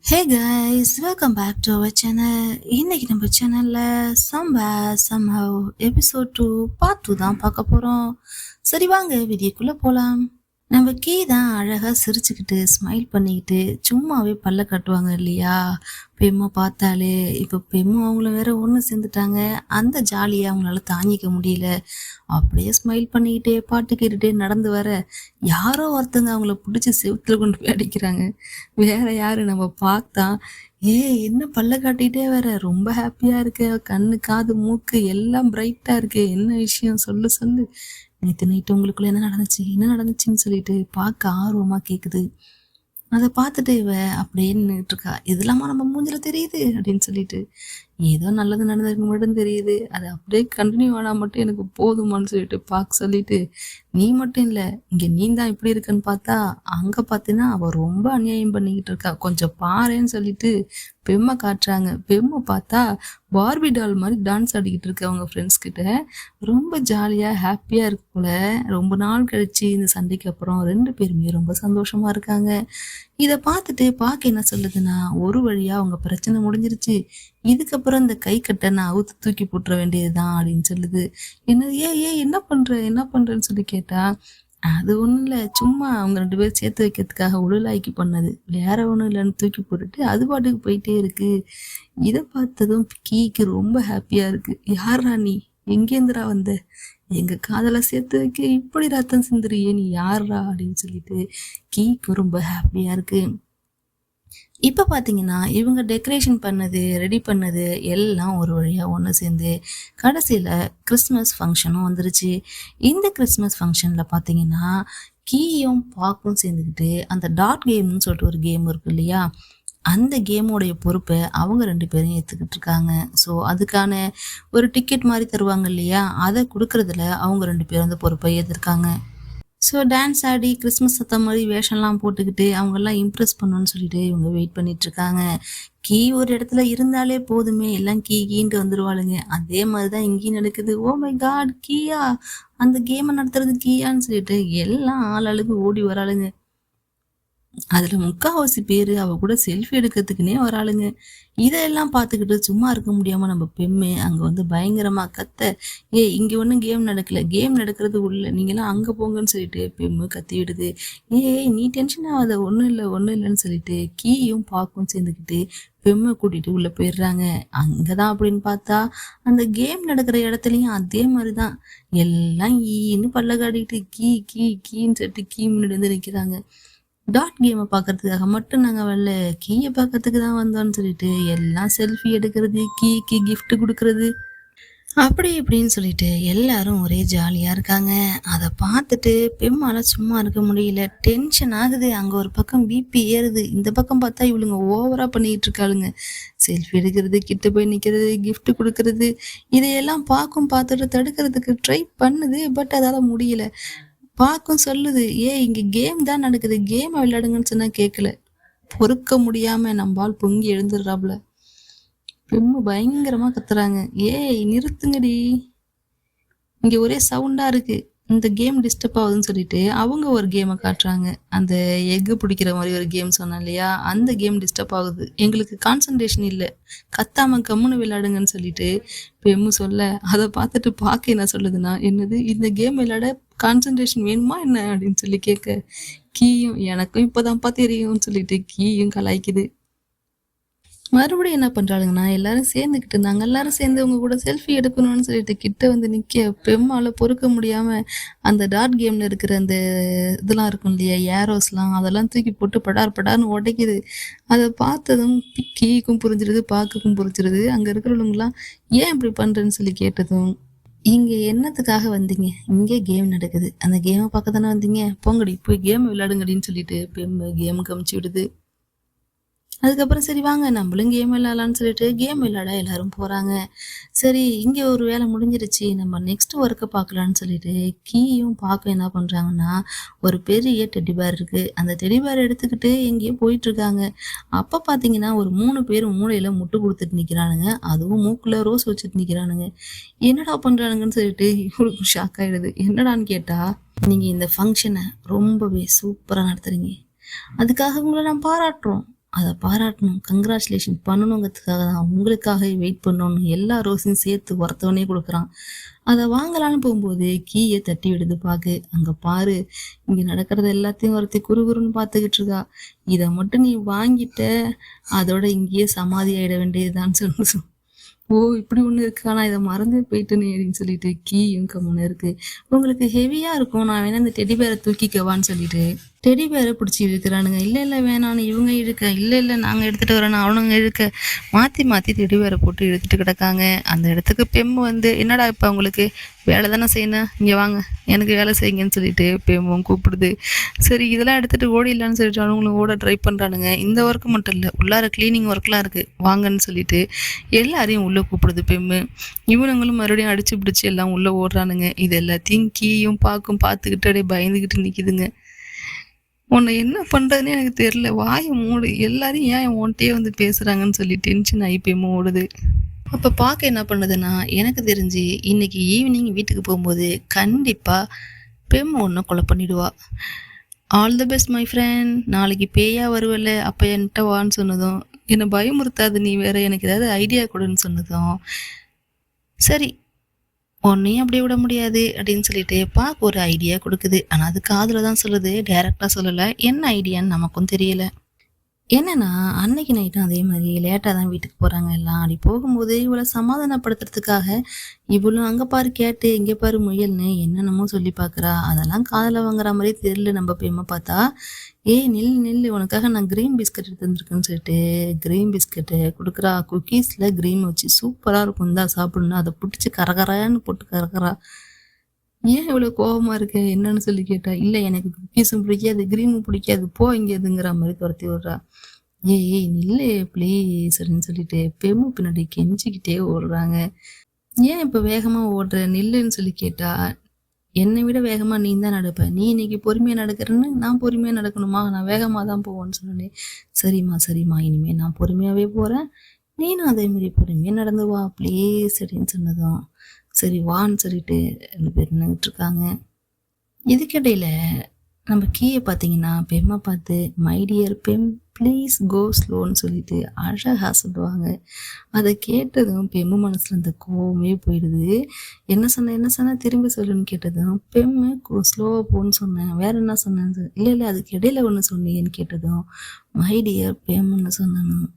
Hey guys, welcome back to our channel. இன்னைக்கு நம்ம சேனல்ல சம்வேர் சம்ஹவ் எபிசோட் 2 பார்ட் 2 தான் பார்க்க போறோம். சரி வாங்க வீடியோக்குள்ள போலாம். நம்ம கீ தான் அழகா சிரிச்சுக்கிட்டு ஸ்மைல் பண்ணிக்கிட்டு சும்மாவே பல்ல காட்டுவாங்க இல்லையா? பெம்மை பார்த்தாலே இப்போ பெம்மு அவங்கள வேற ஒன்று சேர்ந்துட்டாங்க. அந்த ஜாலியை அவங்களால தாங்கிக்க முடியல. அப்படியே ஸ்மைல் பண்ணிக்கிட்டே பாட்டு கேட்டுட்டே நடந்து வர யாரோ ஒருத்தங்க அவங்கள பிடிச்சி செவுத்துல கொண்டு போய் அடிக்கிறாங்க. வேற யாரு நம்ம பார்த்தா, ஏ என்ன பல்ல காட்டிகிட்டே வேற ரொம்ப ஹாப்பியா இருக்கு, கண்ணு காது மூக்கு எல்லாம் பிரைட்டா இருக்கு, என்ன விஷயம் சொல்லு சொல்லு, நேற்று நைட்டு உங்களுக்குள்ள என்ன நடந்துச்சுன்னு சொல்லிட்டு பார்க்க ஆர்வமா கேக்குது. அதை பார்த்துட்டு இவ அப்படியே நின்றுட்டு இருக்கா. இதெல்லாமா நம்ம மூஞ்சில தெரியுது அப்படின்னு சொல்லிட்டு, ஏதோ நல்லது நடந்திருக்கு மட்டும் தெரியுது, அது அப்படியே கண்டினியூ ஆனா மட்டும் எனக்கு போதுமான்னு சொல்லிட்டு பார்க்க சொல்லிட்டு, நீ மட்டும் இல்லை இங்க நீ தான் இப்படி இருக்குன்னு பார்த்தா அங்க பார்த்தீங்கன்னா அவ ரொம்ப அநியாயம் பண்ணிக்கிட்டு இருக்கா, கொஞ்சம் பாருன்னு சொல்லிட்டு பெம்மை காட்டுறாங்க. பெம்மை பார்த்தா பார்பி டால் மாதிரி டான்ஸ் ஆடிக்கிட்டு இருக்கு அவங்க ஃப்ரெண்ட்ஸ் கிட்ட. ரொம்ப ஜாலியா ஹாப்பியா இருக்கு போல. ரொம்ப நாள் கழிச்சு இந்த சண்டைக்கு அப்புறம் ரெண்டு பேருமே ரொம்ப சந்தோஷமா இருக்காங்க. இதை பார்த்துட்டு பார்க்க என்ன சொல்லுதுன்னா, ஒரு வழியா அவங்க பிரச்சனை முடிஞ்சிருச்சு, இதுக்கப்புறம் இந்த கை கட்டை நான் அவுத்து தூக்கி போட்டுற வேண்டியதுதான் அப்படின்னு சொல்லுது. என்ன ஏன் என்ன பண்றேன்னு சொல்லி கேட்டா, அது ஒண்ணும் இல்ல, சும்மா அவங்க ரெண்டு பேரும் சேர்த்து வைக்கிறதுக்காக உடலாய்க்கு பண்ணது, வேற ஒண்ணும் இல்லைன்னு தூக்கி போட்டுட்டு அது பாட்டுக்கு போயிட்டே இருக்கு. இதை பார்த்ததும் கீக்கு ரொம்ப ஹாப்பியா இருக்கு. யாரா நீ, எங்கேந்திரா வந்த, எங்க காதல சேர்த்து வைக்க இப்படி ரத்தம் சிந்துறியே, நீ யாரா அப்படின்னு சொல்லிட்டு கீக்கு ரொம்ப ஹாப்பியா இருக்கு. இப்போ பார்த்தீங்கன்னா இவங்க டெக்கரேஷன் பண்ணது ரெடி பண்ணது எல்லாம் ஒரு வழியாக ஒன்று சேர்ந்து கடைசியில் கிறிஸ்மஸ் ஃபங்க்ஷனும் வந்துருச்சு. இந்த கிறிஸ்மஸ் ஃபங்க்ஷனில் பார்த்தீங்கன்னா கீயும் பாக்கும் சேர்ந்துக்கிட்டு அந்த டாட் கேம்னு சொல்லிட்டு ஒரு கேம் இருக்கு இல்லையா, அந்த கேமோடைய பொறுப்பை அவங்க ரெண்டு பேரும் ஏற்றுக்கிட்டு இருக்காங்க. ஸோ அதுக்கான ஒரு டிக்கெட் மாதிரி தருவாங்க இல்லையா, அதை கொடுக்கறதுல அவங்க ரெண்டு பேரும் அந்த பொறுப்பை ஏற்றிருக்காங்க. ஸோ டான்ஸ் ஆடி கிறிஸ்மஸ் சத்தம் மாதிரி வேஷம்லாம் போட்டுக்கிட்டு அவங்கெல்லாம் இம்ப்ரெஸ் பண்ணணும்னு சொல்லிட்டு இவங்க வெயிட் பண்ணிட்டு இருக்காங்க. கீ ஒரு இடத்துல இருந்தாலே போதுமே, எல்லாம் கீன்ட்டு வந்துருவாளுங்க. அதே மாதிரிதான் இங்கேயும் நடக்குது. ஓ மை காட், கீயா அந்த கேமை நடத்துறது கீயான்னு சொல்லிட்டு எல்லாம் ஆளாளுக்கு ஓடி வராளுங்க. அதுல முக்காவாசி பேரு அவ கூட செல்ஃபி எடுக்கிறதுக்குன்னே வராளுங்க. இதெல்லாம் பார்த்துக்கிட்டு சும்மா இருக்க முடியாம நம்ம பெண்ணு அங்க வந்து பயங்கரமா கத்த, இங்க ஒண்ணும் கேம் நடக்கல, கேம் நடக்கிறது உள்ள, நீங்களாம் அங்க போங்கன்னு சொல்லிட்டு பெண்ணு கத்தி விடுது. நீ டென்ஷன் ஆகாத, ஒண்ணும் இல்லைன்னு சொல்லிட்டு கீயும் பாக்கும் சேர்ந்துக்கிட்டு பெம்மை கூட்டிட்டு உள்ள போயிடுறாங்க. அங்கதான் அப்படின்னு பார்த்தா அந்த கேம் நடக்கிற இடத்துலயும் அதே மாதிரிதான் எல்லாம் ஈன்னு பல்ல காட்டிக்கிட்டு கீன்னு சொல்லிட்டு கீ முன்னாடி வந்து நிக்கிறாங்க. டாட் கேமை பார்க்கறதுக்காக மட்டும் நாங்கள் வரல, கீயை பார்க்கறதுக்கு தான் வந்தோம்னு சொல்லிட்டு எல்லாம் செல்ஃபி எடுக்கிறது, கீக்கு கிஃப்ட் கொடுக்கறது, அப்படி இப்படின்னு சொல்லிட்டு எல்லாரும் ஒரே ஜாலியாக இருக்காங்க. அதை பார்த்துட்டு பெம்மால சும்மா இருக்க முடியல, டென்ஷன் ஆகுது. அங்கே ஒரு பக்கம் பிபி ஏறுது, இந்த பக்கம் பார்த்தா இவளுங்க ஓவராக பண்ணிக்கிட்டு இருக்காளுங்க. செல்ஃபி எடுக்கிறது, கிட்ட போய் நிற்கிறது, கிஃப்ட் கொடுக்கறது, இதையெல்லாம் பார்த்துட்டு தடுக்கிறதுக்கு ட்ரை பண்ணுது. பட் அதால் முடியல. பாக்கும் சொல்லுது, இங்க கேம் தான் நடக்குது, கேம் விளையாடுங்கன்னு சொன்னா கேட்கல. பொறுக்க முடியாம நம்பால் பொங்கி எழுந்துடுறாப்புல. பெம்மு பயங்கரமா கத்துறாங்க, நிறுத்துங்கடி, இங்க ஒரே சவுண்டா இருக்கு, இந்த கேம் டிஸ்டர்ப் ஆகுதுன்னு சொல்லிட்டு அவங்க ஒரு கேமை காட்டுறாங்க. அந்த எக்கு பிடிக்கிற மாதிரி ஒரு கேம் சொன்னேன் இல்லையா, அந்த கேம் டிஸ்டர்ப் ஆகுது, எங்களுக்கு கான்சன்ட்ரேஷன் இல்லை, கத்தாம கம்முன்னு விளையாடுங்கன்னு சொல்லிட்டு பெம்மு சொல்ல, அதை பார்த்துட்டு பார்க்க என்ன சொல்லுதுன்னா, என்னது இந்த கேம் விளையாட கான்சன்ட்ரேஷன் வேணுமா என்ன அப்படின்னு சொல்லி கேட்க, கீயும் எனக்கும் இப்போதான்ப்பா தெரியும்னு சொல்லிட்டு கீயும் கலாய்க்குது. மறுபடியும் என்ன பண்றாளுங்கன்னா, எல்லாரும் சேர்ந்துக்கிட்டு இருந்தாங்க, எல்லாரும் சேர்ந்து அவங்க கூட செல்ஃபி எடுக்கணும்னு சொல்லிட்டு கிட்ட வந்து நிக்க பெம்மால பொறுக்க முடியாம அந்த டாட் கேம்ல இருக்கிற அந்த இதெல்லாம் இருக்கும் இல்லையா, ஏரோஸ்லாம், அதெல்லாம் தூக்கி போட்டு படார்னு உடைக்குது. அதை பார்த்ததும் கீக்கும் புரிஞ்சிருது, பாக்குக்கும் புரிஞ்சிருது. அங்க இருக்கிறவங்கலாம் ஏன் இப்படி பண்றேன்னு சொல்லி கேட்டதும், இங்க என்னத்துக்காக வந்தீங்க, இங்கே கேம் நடக்குது, அந்த கேமை பார்க்க தானே வந்தீங்க, போங்கடி போய் கேம் விளையாடுங்கடின்னு சொல்லிட்டு பெம்மு கேம் கமிச்சு விடுது. அதுக்கப்புறம் சரி வாங்க நம்மளும் கேம் விளையாடலான்னு சொல்லிட்டு கேம் விளையாட எல்லாரும் போறாங்க. சரி இங்க ஒரு வேலை முடிஞ்சிருச்சு, நம்ம நெக்ஸ்ட் ஒர்க்கை பார்க்கலான்னு சொல்லிட்டு கீயும் பார்க்க என்ன பண்றாங்கன்னா, ஒரு பெரிய டெடிபேர் இருக்கு, அந்த டெடிபேர் எடுத்துக்கிட்டு எங்கேயோ போயிட்டு இருக்காங்க. அப்ப பாத்தீங்கன்னா ஒரு 3 பேர் மூளையில முட்டு கொடுத்துட்டு நிக்கிறானுங்க, அதுவும் மூக்குல ரோஸ் வச்சுட்டு நிக்கிறானுங்க. என்னடா பண்றானுங்கன்னு சொல்லிட்டு இவளுக்கு ஷாக் ஆயிடுது. என்னடான்னு கேட்டா, நீங்க இந்த ஃபங்க்ஷனை ரொம்பவே சூப்பரா நடத்துறீங்க, அதுக்காக உங்களை நான் பாராட்டுறோம், அதை பாராட்டணும், கங்க்ராச்சுலேஷன் பண்ணணுங்கிறதுக்காக தான் உங்களுக்காக வெயிட் பண்ணணும், எல்லா ரோஸையும் சேர்த்து ஒருத்தவனே கொடுக்குறான். அதை வாங்கலான்னு போகும்போது கீயை தட்டி விடுது பாக்கு. அங்கே பாரு, இங்கே நடக்கிறது எல்லாத்தையும் ஒருத்தி குறுகுறுன்னு பார்த்துக்கிட்டு இருக்கா. இதை மட்டும் நீ வாங்கிட்ட, அதோட இங்கேயே சமாதி ஆயிட வேண்டியதுதான் சொல்லு. ஓ இப்படி ஒன்று இருக்கு, ஆனால் இதை மறந்தே போயிட்டுன்னு அப்படின்னு சொல்லிட்டு கீயும் கம்முன்னு இருக்கு. உங்களுக்கு ஹெவியாக இருக்கும், நான் வேணா இந்த டெடி பேரை தூக்கிக்கவான்னு சொல்லிட்டு டெடி பேரை பிடிச்சி இழுக்கிறானுங்க. இல்லை வேணான்னு இவங்க இழுக்க, இல்லை நாங்கள் எடுத்துகிட்டு வரோன்னு அவனுங்க இழுக்க, மாற்றி டெடி பேரை போட்டு இழுத்துட்டு கிடக்காங்க. அந்த இடத்துக்கு பெம்மு வந்து, என்னடா இப்போ அவங்களுக்கு வேலை தானே செய்யணும், இங்கே வாங்க எனக்கு வேலை செய்யுங்கன்னு சொல்லிட்டு பெம்மும் கூப்பிடுது. சரி இதெல்லாம் எடுத்துகிட்டு ஓடிடலான்னு சொல்லிட்டு அவங்களும் ஓட ட்ரை பண்ணுறானுங்க. இந்த ஒர்க்கு மட்டும் இல்லை, உள்ளார க்ளீனிங் ஒர்க்லாம் இருக்குது வாங்கன்னு சொல்லிட்டு எல்லாரையும் உள்ளே கூப்பிடுது பெம்மு. இவனுங்களும் மறுபடியும் அடிச்சு பிடிச்சி எல்லாம் உள்ளே ஓடுறானுங்க. இது எல்லாத்தையும் கீயும் பார்த்துக்கிட்டு அப்படியே பயந்துக்கிட்டு நிற்கிதுங்க. உன்னை என்ன பண்ணுறதுன்னு எனக்கு தெரில, வாயை மூடு, எல்லாரும் ஏன் உன்கிட்டயே வந்து பேசுகிறாங்கன்னு சொல்லி டென்ஷன் ஆகி பெம்மு ஓடுது. அப்போ பார்க்க என்ன பண்ணுதுன்னா, எனக்கு தெரிஞ்சு இன்னைக்கு ஈவினிங் வீட்டுக்கு போகும்போது கண்டிப்பாக பெம் ஒன்று கொலை பண்ணிடுவா. All the best my friend, நாளைக்கு பேயா வருவல்ல, அப்போ என்கிட்ட வான்னு சொன்னதும், என்னை பயமுறுத்தாது நீ வேற, எனக்கு ஏதாவது ஐடியா கொடுன்னு சொன்னதும், சரி உன்னையும் அப்படியே விட முடியாது அப்படின்னு சொல்லிட்டு பார்க்க ஒரு ஐடியா கொடுக்குது. ஆனால் அது காதில் தான் சொல்லுது, டைரக்டாக சொல்லலை. என்ன ஐடியான்னு நமக்கும் தெரியல. என்னன்னா அன்னைக்கு நைட்டும் அதே மாதிரி லேட்டாக தான் வீட்டுக்கு போகிறாங்க எல்லாம். அப்படி போகும்போது இவளை சமாதானப்படுத்துறதுக்காக இவளும் அங்கே பாரு கேட்டு இங்கே பாரு முயல்னு என்னென்னமோ சொல்லி பார்க்குறா. அதெல்லாம் காதில் வாங்குற மாதிரி தெரியல. நம்ம பெம்மை பார்த்தா, ஏய் நில்லு உனக்காக நான் க்ரீன் பிஸ்கட் எடுத்து வந்துருக்குன்னு சொல்லிட்டு க்ரீன் பிஸ்கட்டு கொடுக்குறா. குக்கீஸில் க்ரீன் வச்சு சூப்பராக இருக்கும் தான் சாப்பிடணும். அதை பிடிச்சி கரகரான்னு போட்டு கறக்குறா. ஏன் இவ்வளோ கோபமாக இருக்க என்னன்னு சொல்லி கேட்டா, இல்லை எனக்கு குக்கீஸும் பிடிக்காது க்ரீனும் பிடிக்காது, போ இங்கேதுங்கிற மாதிரி துரத்தி விடுறா. ஏய் நில்லு ப்ளீஸ் அப்படின்னு சொல்லிட்டு பெம்மு பின்னாடி கெஞ்சிக்கிட்டே ஓடுறாங்க. ஏன் இப்போ வேகமாக ஓடுற, நில்லுன்னு சொல்லி கேட்டா, என்னை விட வேகமாக நீ தான் நடப்ப, நீ இன்னைக்கு பொறுமையாக நடக்கிறேன்னு நான் பொறுமையாக நடக்கணுமா, நான் வேகமாக தான் போவேன்னு சொன்னேன். சரிம்மா இனிமேல் நான் பொறுமையாகவே போகிறேன், நீனும் அதே மாதிரி பொறுமையாக நடந்து வா ப்ளீஸ் அப்படின்னு சொன்னதும், சரி வான்னு சொல்லிட்டு 2 பேர் நின்றுட்டு இருக்காங்க. இதுக்கிடையில நம்ம கீயை பார்த்தீங்கன்னா பெம்மை பார்த்து, மை டியர் பெம் ப்ளீஸ் கோ ஸ்லோன்னு சொல்லிட்டு அழகாக சொல்லுவாங்க. அதை கேட்டதும் பெம்மு மனசில் அந்த கோவமே போயிடுது. என்ன சொன்ன திரும்பி சொல்லுன்னு கேட்டதும், பெம்மு ஸ்லோவாக போன்னு சொன்னேன், வேற என்ன சொன்னேன்னு இல்லை அதுக்கு இடையில ஒன்று சொன்னீங்கன்னு கேட்டதும், மை டியர் பெம்முன்னு சொன்னனும்.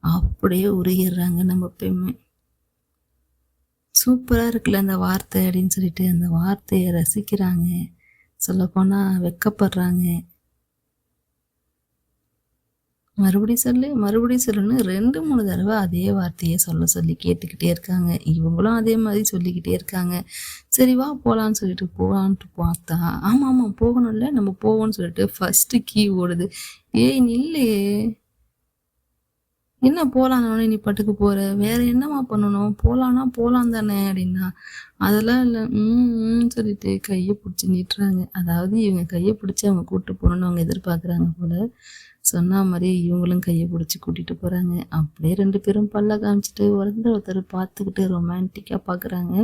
அப்படியே உருகிடுறாங்க நம்ம பெம்மு. சூப்பராக இருக்குல்ல அந்த வார்த்தை அப்படின்னு சொல்லிட்டு அந்த வார்த்தையை ரசிக்கிறாங்க. சொல்லப்போனால் வெக்கப்படுறாங்க. மறுபடியும் சொல்லுன்னு 2-3 தடவை அதே வார்த்தையை சொல்லி கேட்டுக்கிட்டே இருக்காங்க. இவங்களும் அதே மாதிரி சொல்லிக்கிட்டே இருக்காங்க. சரி வா போகலான்னு சொல்லிட்டு போகலான்ட்டு பார்த்தா, ஆமாம் போகணும்ல நம்ம போவோம்னு சொல்லிட்டு ஃபஸ்ட்டு கீ ஓடுது. ஏய் நில்லு, என்ன போகலான்னு நீ பட்டுக்கு போகிற, வேற என்னம்மா பண்ணணும், போகலாம் தானே அப்படின்னா, அதெல்லாம் இல்லை சொல்லிட்டு கையை பிடிச்சி நீட்டுறாங்க. அதாவது இவங்க கையை பிடிச்சி அவங்க கூப்பிட்டு போகணுன்னு அவங்க எதிர்பார்க்குறாங்க போல. சொன்ன மாதிரி இவங்களும் கையை பிடிச்சி கூட்டிகிட்டு போகிறாங்க. அப்படியே 2 பேரும் பல்ல காமிச்சிட்டு ஒருத்தர் பார்த்துக்கிட்டு ரொமான்டிக்காக பார்க்குறாங்க.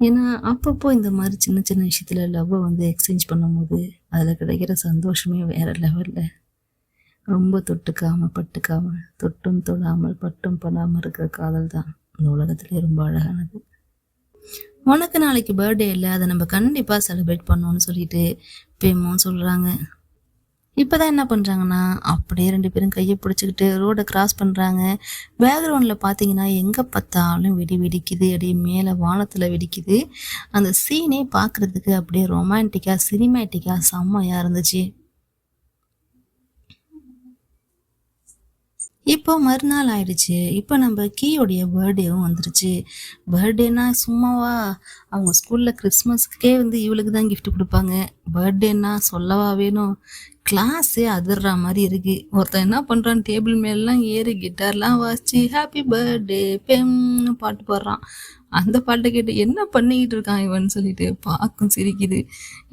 ஏன்னா அப்பப்போ இந்த மாதிரி சின்ன விஷயத்தில் லவ்வை வந்து எக்ஸ்சேஞ்ச் பண்ணும்போது அதில் கிடைக்கிற சந்தோஷமே வேறு லெவலில். ரொம்ப தொட்டுக்காமல் பட்டுக்காமல், தொட்டும் தொடாமல் பட்டும் படாமல் இருக்கிற காதல் தான் இந்த உலகத்திலே ரொம்ப அழகானது. உனக்கு நாளைக்கு பர்த்டே இல்லை, அதை நம்ம கண்டிப்பாக செலிப்ரேட் பண்ணோன்னு சொல்லிட்டு பெம்மும் சொல்கிறாங்க. இப்போதான் என்ன பண்ணுறாங்கன்னா, அப்படியே 2 பேரும் கையை பிடிச்சிக்கிட்டு ரோடை கிராஸ் பண்ணுறாங்க. பேக்ரவுண்டில் பார்த்தீங்கன்னா எங்கே பார்த்தாலும் வெடிக்குது, அப்படியே மேலே வானத்தில் வெடிக்குது. அந்த சீனே பார்க்குறதுக்கு அப்படியே ரொமான்டிக்காக சினிமேட்டிக்காக செம்மையாக இருந்துச்சு. இப்போ மறுநாள் ஆயிடுச்சு. இப்போ நம்ம கீயோடைய பர்த்டேவும் வந்துருச்சு. பர்த்டேனா சும்மாவா, அவங்க ஸ்கூலில் கிறிஸ்மஸ்க்கே வந்து இவளுக்கு தான் கிஃப்ட் கொடுப்பாங்க. பர்த்டேன்னா சொல்லவா வேணும், கிளாஸே அதிர்ற மாதிரி இருக்கு. ஒருத்தன் என்ன பண்ணுறான், டேபிள் மேலாம் ஏறி கிட்டார்லாம் வாசிச்சு ஹாப்பி பர்த்டே பெம்னு பாட்டு பாடுறான். அந்த பாட்டை கேட்டு என்ன பண்ணிக்கிட்டு இருக்கான் இவன் சொல்லிட்டு பார்க்கும் சிரிக்குது.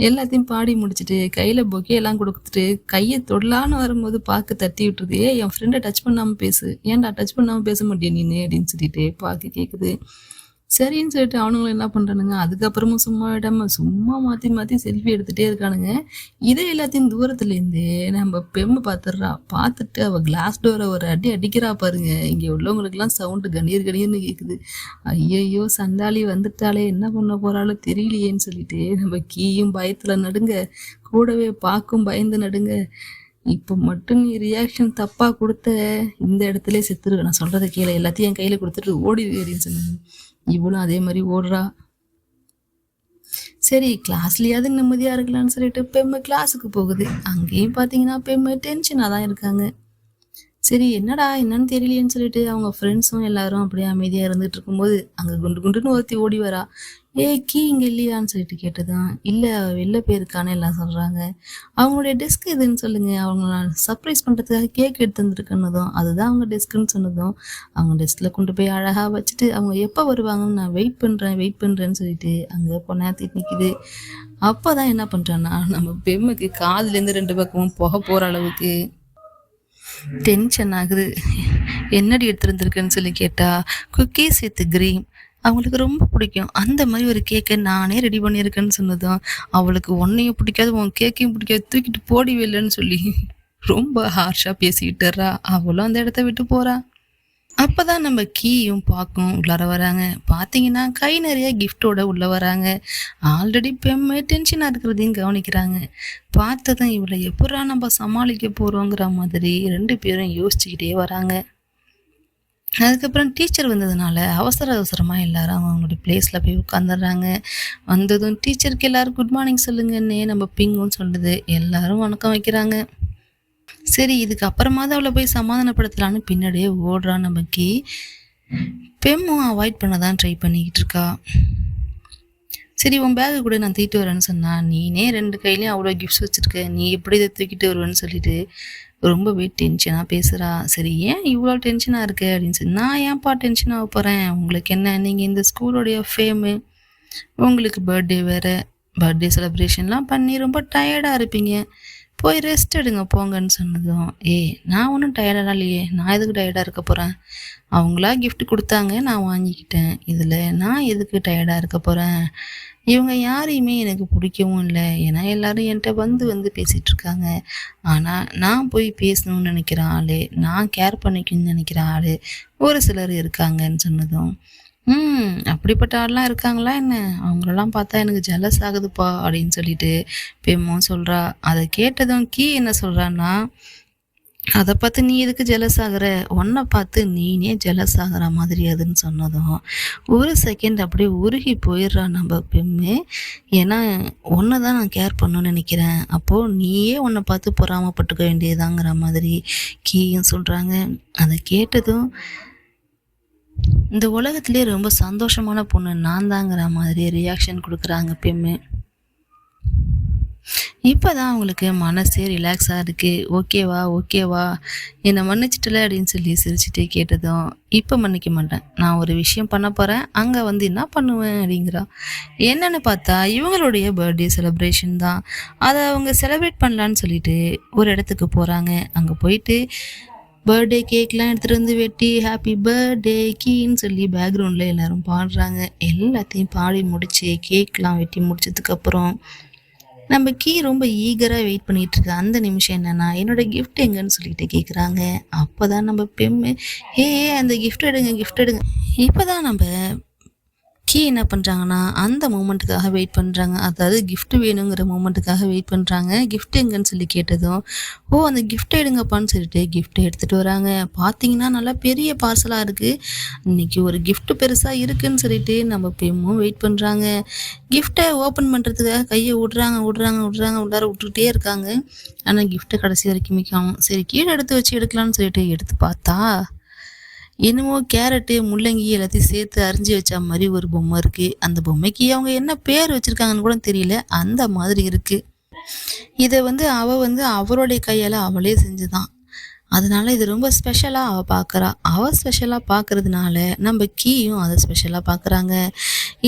எல்லாத்தையும் பாடி முடிச்சுட்டு கையில் பொக்கே எல்லாம் கொடுத்துட்டு கையை தொடலான்னு வரும்போது பார்க்க தட்டி விட்டுருது. என் ஃப்ரெண்டை டச் பண்ணாமல் பேசு, ஏன்டா டச் பண்ணாமல் பேச முடியும் நீ அப்படின்னு சொல்லிட்டு பார்க்க கேட்குது. சரின்னு சொல்லிட்டு அவனுங்களும் என்ன பண்றானுங்க, அதுக்கப்புறமும் சும்மா விடாம சும்மா மாத்தி மாத்தி செல்ஃபி எடுத்துட்டே இருக்கானுங்க. இதை எல்லாத்தையும் தூரத்துல இருந்தே நம்ம பெம்மு பாத்துடுறா. பார்த்துட்டு அவ கிளாஸ் டோரை ஒரு அடி அடிக்கிறா பாருங்க. இங்க உள்ளவங்களுக்குலாம் சவுண்டு கணீர் கணீர்னு கேக்குது. ஐயையோ சண்டாளி வந்துட்டாளே, என்ன பண்ண போறாளோ தெரியலையேன்னு சொல்லிட்டு நம்ம கீயும் பயத்துல நடுங்க, கூடவே பாக்கும் பயந்து நடுங்க. இப்போ மட்டும் நீ ரியாக்ஷன் தப்பா கொடுத்த, இந்த இடத்துல செத்துருவேன். நான் சொல்றதை கேளு, எல்லாத்தையும் என் கையில கொடுத்துட்டு ஓடிடுவேன்னு சொன்னாங்க. இவளும் அதே மாதிரி ஓடுறா. சரி கிளாஸ்லயாவது நிம்மதியா இருக்கலாம்னு சொல்லிட்டு பெம்மு கிளாஸுக்கு போகுது. அங்கேயும் பாத்தீங்கன்னா பெம்மு டென்ஷனா தான் இருக்காங்க. சரி என்னடா என்னன்னு தெரியலையேன்னு சொல்லிட்டு அவங்க ஃப்ரெண்ட்ஸும் எல்லாரும் அப்படியே அமைதியா இருந்துட்டு இருக்கும்போது அங்க குண்டு குண்டுன்னு ஒருத்தி ஓடி வரா. கீ இங்க இல்லையான்னு சொல்லிட்டு கேட்டதான். இல்ல வெளில போயிருக்கான்னு எல்லாம் சொல்றாங்க. அவங்களுடைய டெஸ்க் எதுன்னு சொல்லுங்க, அவங்க சர்ப்ரைஸ் பண்றதுக்காக கேக் எடுத்து வந்துருக்கன்னதும் அதுதான் அவங்க டெஸ்க்குன்னு சொன்னதும் அவங்க டெஸ்க்ல கொண்டு போய் அழகா வச்சுட்டு அவங்க எப்ப வருவாங்கன்னு நான் வெயிட் பண்றேன்னு சொல்லிட்டு அங்க பொண்ணாத்திட்டு நிக்குது. அப்பதான் என்ன பண்றான்னா நம்ம பெம்முக்கு காதுல இருந்து 2 பக்கமும் புகை போற அளவுக்கு டென்ஷன் ஆகுது. என்னடி எடுத்துருந்துருக்குன்னு சொல்லி கேட்டா குக்கீஸ் வித் கிரீம். அவங்களுக்கு ரொம்ப பிடிக்கும். அந்த மாதிரி ஒரு கேக்கை நானே ரெடி பண்ணியிருக்கேன்னு சொன்னதும் அவளுக்கு ஒன்னையும் பிடிக்காது உன் கேக்கையும் பிடிக்காது, தூக்கிட்டு போடி இல்லைன்னு சொல்லி ரொம்ப ஹார்ஷா பேசிக்கிட்டுறா. அவளும் அந்த இடத்த விட்டு போறா. அப்பதான் நம்ம கீயும் பாக்கும் உள்ளார வராங்க. பாத்தீங்கன்னா கை நிறைய கிஃப்டோட உள்ள வராங்க. ஆல்ரெடி பெம்மு டென்ஷனா இருக்கிறதையும் கவனிக்கிறாங்க. பார்த்ததும் இவளை எப்படா நம்ம சமாளிக்க போறோங்கிற மாதிரி 2 பேரும் யோசிச்சுக்கிட்டே வராங்க. அதுக்கப்புறம் டீச்சர் வந்ததுனால அவசரமா எல்லாரும் அவங்களுடைய பிளேஸ்ல போய் உட்காந்துடுறாங்க. வந்ததும் டீச்சருக்கு எல்லாரும் குட் மார்னிங் சொல்லுங்கன்னே நம்ம பிங்கும் சொல்லுது. எல்லாரும் வணக்கம் வைக்கிறாங்க. சரி இதுக்கு அப்புறமா தான் அவளை போய் சமாதானப்படுத்தலான்னு பின்னாடியே ஓடுறான். நமக்கு பெம்மும் அவாய்ட் பண்ண தான் ட்ரை பண்ணிக்கிட்டு இருக்கா. சரி உன் பேகு கூட நான் தூக்கிட்டு வரேன்னு சொன்னா, நீனே 2 கையிலையும் அவ்வளோ கிஃப்ட்ஸ் வச்சிருக்க, நீ எப்படி இதை தூக்கிட்டு வருவேன்னு சொல்லிட்டு ரொம்பவே டென்ஷனாக பேசுகிறா. சரி ஏன் இவ்வளோ டென்ஷனாக இருக்கு அப்படின்னு சொல்லி, நான் ஏன்ப்பா டென்ஷன் ஆக போகிறேன், உங்களுக்கு என்ன, நீங்கள் இந்த ஸ்கூலோடைய ஃபேமு, உங்களுக்கு பர்த்டே வேறு, பர்த்டே செலிப்ரேஷன்லாம் பண்ணி ரொம்ப டயர்டாக இருப்பீங்க, போய் ரெஸ்ட் எடுங்க போங்கன்னு சொன்னதும் நான் ஒன்றும் டயர்டாக இல்லையே, நான் எதுக்கு டயர்டாக இருக்க போகிறேன், அவங்களா கிஃப்ட் கொடுத்தாங்க நான் வாங்கிக்கிட்டேன், இதில் நான் எதுக்கு டயர்டாக இருக்க போகிறேன், இவங்க யாரையுமே எனக்கு பிடிக்கவும் இல்லை, ஏன்னா எல்லாரும் என்கிட்ட வந்து பேசிகிட்டு இருக்காங்க, ஆனால் நான் போய் பேசணும்னு நினைக்கிற ஆள், நான் கேர் பண்ணிக்கணும்னு நினைக்கிற ஆள் ஒரு சிலர் இருக்காங்கன்னு சொன்னதும் அப்படிப்பட்ட ஆள்லாம் இருக்காங்களா என்ன, அவங்களெல்லாம் பார்த்தா எனக்கு ஜெலஸ் ஆகுதுப்பா அப்படின்னு சொல்லிட்டு பெம்மும் சொல்கிறா. அதை கேட்டதும் கீ என்ன சொல்கிறான்னா, அதை பார்த்து நீ எதுக்கு ஜெலஸ் ஆகுற, உன்னை பார்த்து நீனே ஜெலஸ் ஆகுற மாதிரி அதுன்னு சொன்னதும் ஒரு செகண்ட் அப்படியே உருகி போயிடுறா நம்ம பெம்மு. ஏன்னா ஒன்றை தான் நான் கேர் பண்ணணும்னு நினைக்கிறேன், அப்போது நீயே உன்னை பார்த்து பொறாமப்பட்டுக்க வேண்டியதாங்கிற மாதிரி கீயும் சொல்கிறாங்க. அதை கேட்டதும் இந்த உலகத்திலே ரொம்ப சந்தோஷமான பொண்ணு நான் தாங்கிற மாதிரி ரியாக்ஷன் கொடுக்குறாங்க பெம்மு. இப்போதான் அவங்களுக்கு மனசே ரிலாக்ஸாக இருக்குது. ஓகேவா என்னை மன்னிச்சிட்டல அப்படின்னு சொல்லி சிரிச்சுட்டே கேட்டதும், இப்போ மன்னிக்க மாட்டேன், நான் ஒரு விஷயம் பண்ண போகிறேன், அங்கே வந்து என்ன பண்ணுவேன் அப்படிங்கிறா. என்னன்னு பார்த்தா இவங்களுடைய பர்த்டே செலிப்ரேஷன் தான், அதை அவங்க செலிப்ரேட் பண்ணலான்னு சொல்லிட்டு ஒரு இடத்துக்கு போகிறாங்க. அங்கே போயிட்டு பர்த்டே கேக்லாம் எடுத்துகிட்டு வந்து வெட்டி ஹாப்பி பர்த்டே கீன்னு சொல்லி பேக்ரவுண்டில் எல்லோரும் பாடுறாங்க. எல்லாத்தையும் பாடி முடித்து கேக்லாம் வெட்டி முடிச்சதுக்கப்புறம் நம்ம கீ ரொம்ப ஈகராக வெயிட் பண்ணிகிட்டு இருக்க அந்த நிமிஷம் என்னென்னா, என்னோடய கிஃப்ட் எங்கன்னு சொல்லிட்டு கேட்குறாங்க. அப்போ தான் நம்ம பெம்மு அந்த கிஃப்ட் எடுங்க. இப்போ தான் நம்ம கீ என்ன பண்ணுறாங்கன்னா அந்த மூமெண்ட்டுக்காக வெயிட் பண்ணுறாங்க, அதாவது கிஃப்ட் வேணுங்கிற மூமெண்ட்டுக்காக வெயிட் பண்ணுறாங்க. கிஃப்ட் எங்கன்னு சொல்லி கேட்டதும் அந்த கிஃப்ட் எடுங்கப்பான்னு சொல்லிட்டு கிஃப்ட் எடுத்துகிட்டு வராங்க. பார்த்தீங்கன்னா நல்லா பெரிய பார்சலாக இருக்குது. இன்றைக்கி ஒரு கிஃப்ட் பெருசாக இருக்குதுன்னு சொல்லிட்டு நம்ம பெம்மும் வெயிட் பண்ணுறாங்க. கிஃப்டை ஓப்பன் பண்ணுறதுக்காக கையை உள்ளார விட்டுக்கிட்டே இருக்காங்க. ஆனால் கிஃப்ட்டை கடைசி வரைக்கும் காணும். சரி கீழே எடுத்து வச்சு எடுக்கலான்னு சொல்லிட்டு எடுத்து பார்த்தா என்னமோ கேரட்டு முள்ளங்கி எல்லாத்தையும் சேர்த்து அரிஞ்சு வச்ச மாதிரி ஒரு பொம்மை இருக்கு. அந்த பொம்மைக்கு அவங்க என்ன பேர் வச்சிருக்காங்கன்னு கூட தெரியல, அந்த மாதிரி இருக்கு. இதை அவளுடைய கையால் அவளே செஞ்சுதான், அதனால இது ரொம்ப ஸ்பெஷலாக அவள் பார்க்குறா. அவள் ஸ்பெஷலாக பார்க்கறதுனால நம்ம கீயும் அதை ஸ்பெஷலாக பார்க்குறாங்க.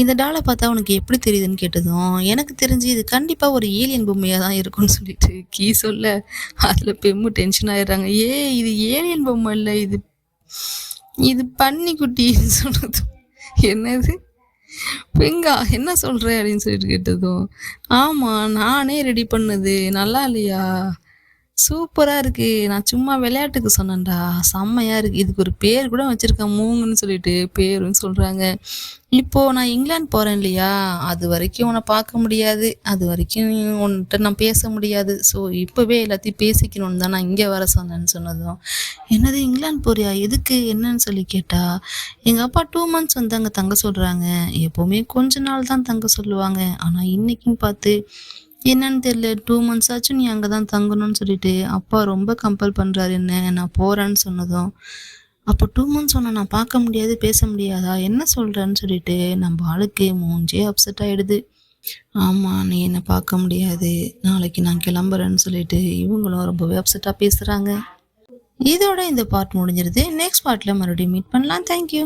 இந்த டாலை பார்த்தா உனக்கு எப்படி தெரியுதுன்னு கேட்டதும் எனக்கு தெரிஞ்சு இது கண்டிப்பாக ஒரு ஏலியன் பொம்மையாக தான் இருக்கும்னு சொல்லிட்டு கீ சொல்ல அதில் பெம்மு டென்ஷன் ஆயிடுறாங்க. இது ஏலியன் பொம்மை இல்லை, இது பன்னிக்குட்டின்னு சொன்னது. என்னது பிங்கா என்ன சொல்ற அப்படின்னு சொல்லிட்டு கேட்டதும், ஆமா நானே ரெடி பண்ணது. நல்லா இல்லையா? சூப்பரா இருக்கு. நான் சும்மா விளையாட்டுக்கு சொன்னேன்டா. செம்மையா இருக்கு. இதுக்கு ஒரு பேர் கூட வச்சிருக்கேன் மூங்குன்னு சொல்லிட்டு பேருன்னு சொல்றாங்க. இப்போ நான் இங்கிலாந்து போறேன் இல்லையா? அது வரைக்கும் உன்ன பார்க்க முடியாது. அது வரைக்கும் உன்ட்ட நான் பேச முடியாது. ஸோ இப்பவே எல்லாத்தையும் பேசிக்கணும்னு தான் நான் இங்க வர சொன்னேன்னு சொன்னதும், என்னது இங்கிலாந்து போறியா? எதுக்கு? என்னன்னு சொல்லி கேட்டா, எங்க அப்பா 2 மந்த்ஸ் வந்து அங்க தங்க சொல்றாங்க. எப்பவுமே கொஞ்ச நாள் தான் தங்க சொல்லுவாங்க. ஆனா இன்னைக்குன்னு பார்த்து என்னன்னு தெரியல 2 மந்த்ஸ் ஆச்சும் நீ அங்கே தான் தங்கணும்னு சொல்லிட்டு அப்பா ரொம்ப கம்பல் பண்ணுறாரு என்ன நான் போகிறேன்னு சொன்னதும் அப்போ 2 மந்த்ஸ் சொன்ன நான் பார்க்க முடியாது பேச முடியாதா என்ன சொல்கிறேன்னு சொல்லிட்டு நம்ம ஆளுக்கு மூஞ்சே அப்செட் ஆகிடுது. ஆமாம் நீ என்னை பார்க்க முடியாது நாளைக்கு நான் கிளம்புறேன்னு சொல்லிட்டு இவங்களும் ரொம்பவே அப்செட்டாக பேசுகிறாங்க. இதோட இந்த பார்ட் முடிஞ்சிருது. நெக்ஸ்ட் பார்ட்டில் மறுபடியும் மீட் பண்ணலாம். தேங்க்யூ.